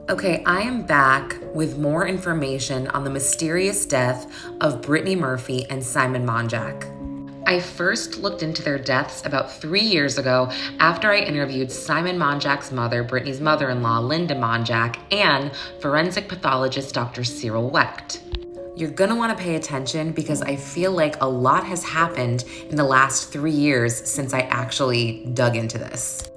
Okay, I am back with more information on the mysterious death of Brittany Murphy and Simon Monjack. I first looked into their deaths about 3 years ago after I interviewed Simon Monjack's mother, Brittany's mother-in-law, Linda Monjack, and forensic pathologist Dr. Cyril Wecht. You're gonna wanna pay attention because I feel like a lot has happened in the last 3 years since I actually dug into this.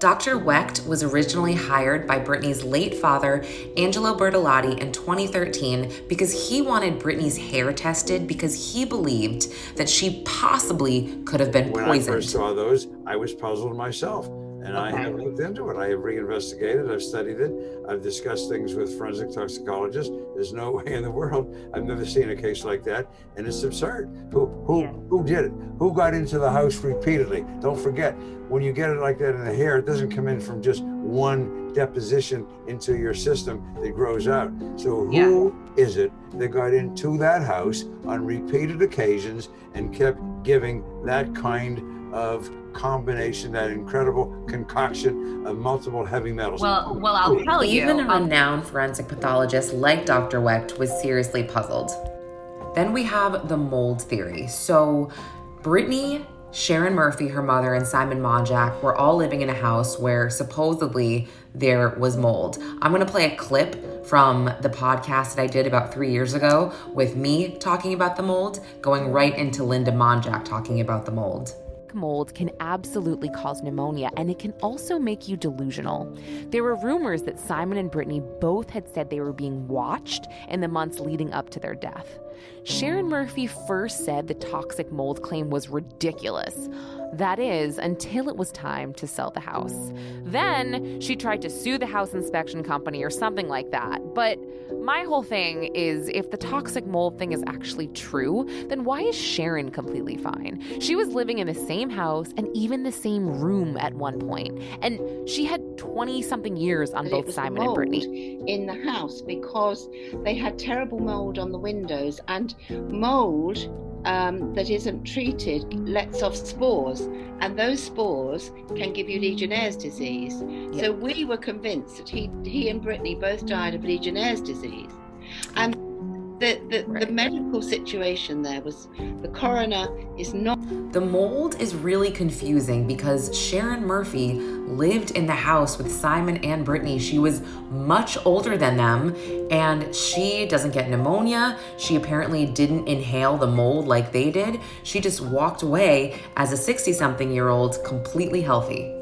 Dr. Wecht was originally hired by Brittany's late father, Angelo Bertolotti, in 2013 because he wanted Brittany's hair tested because he believed that she possibly could have been When poisoned. I first saw those, I was puzzled myself. And I have looked into it. I have reinvestigated. I've studied it. I've discussed things with forensic toxicologists. There's no way in the world I've never seen a case like that, and it's absurd. Who did it? Who got into the house repeatedly? Don't forget, when you get it like that in the hair, it doesn't come in from just one deposition into your system that grows out. So who is it that got into that house on repeated occasions and kept giving that kind of combination, that incredible concoction of multiple heavy metals? Well, I'll tell you. Even a renowned forensic pathologist like Dr. Wecht was seriously puzzled. Then we have the mold theory. So Brittany, Sharon Murphy, her mother, and Simon Monjack were all living in a house where supposedly there was mold. I'm gonna play a clip from the podcast that I did about 3 years ago with me talking about the mold, going right into Linda Monjack talking about the mold. Mold can absolutely cause pneumonia, and it can also make you delusional. There were rumors that Simon and Brittany both had said they were being watched in the months leading up to their death. Sharon Murphy first said the toxic mold claim was ridiculous. That is, until it was time to sell the house. Then she tried to sue the house inspection company or something like that. But my whole thing is, if the toxic mold thing is actually true, then why is Sharon completely fine? She was living in the same house and even the same room at one point. And she had 20-something years on both Simon and Brittany. In the house, because they had terrible mold on the windows, and mold that isn't treated lets off spores, and those spores can give you Legionnaire's disease. Yeah. So we were convinced that he and Brittany both died of Legionnaire's disease. And the medical situation there was, the coroner is not... The mold is really confusing because Sharon Murphy lived in the house with Simon and Brittany. She was much older than them, and she doesn't get pneumonia. She apparently didn't inhale the mold like they did. She just walked away as a 60-something-year-old completely healthy.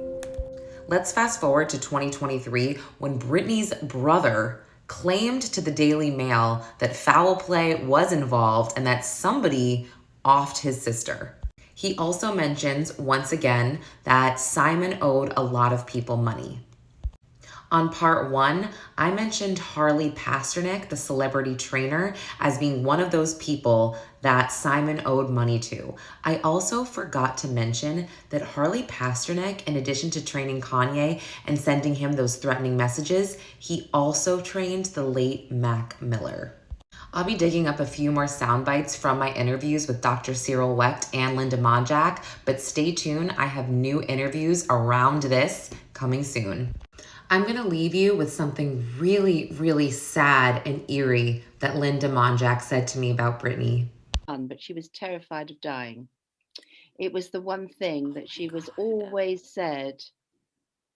Let's fast forward to 2023 when Brittany's brother claimed to the Daily Mail that foul play was involved and that somebody offed his sister. He also mentions, once again, that Simon owed a lot of people money. On part 1, I mentioned Harley Pasternak, the celebrity trainer, as being one of those people that Simon owed money to. I also forgot to mention that Harley Pasternak, in addition to training Kanye and sending him those threatening messages, he also trained the late Mac Miller. I'll be digging up a few more sound bites from my interviews with Dr. Cyril Wecht and Linda Monjack, but stay tuned, I have new interviews around this coming soon. I'm gonna leave you with something really, really sad and eerie that Linda Monjack said to me about Brittany. But she was terrified of dying. It was the one thing that she was always said,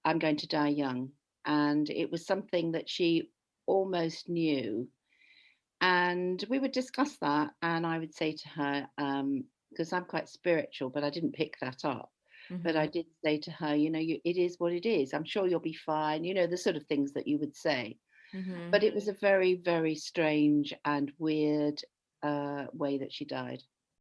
I'm going to die young. And it was something that she almost knew. And we would discuss that, and I would say to her, because I'm quite spiritual, but I didn't pick that up. Mm-hmm. But I did say to her, it is what it is. I'm sure you'll be fine. The sort of things that you would say. Mm-hmm. But it was a very, very strange and weird way that she died.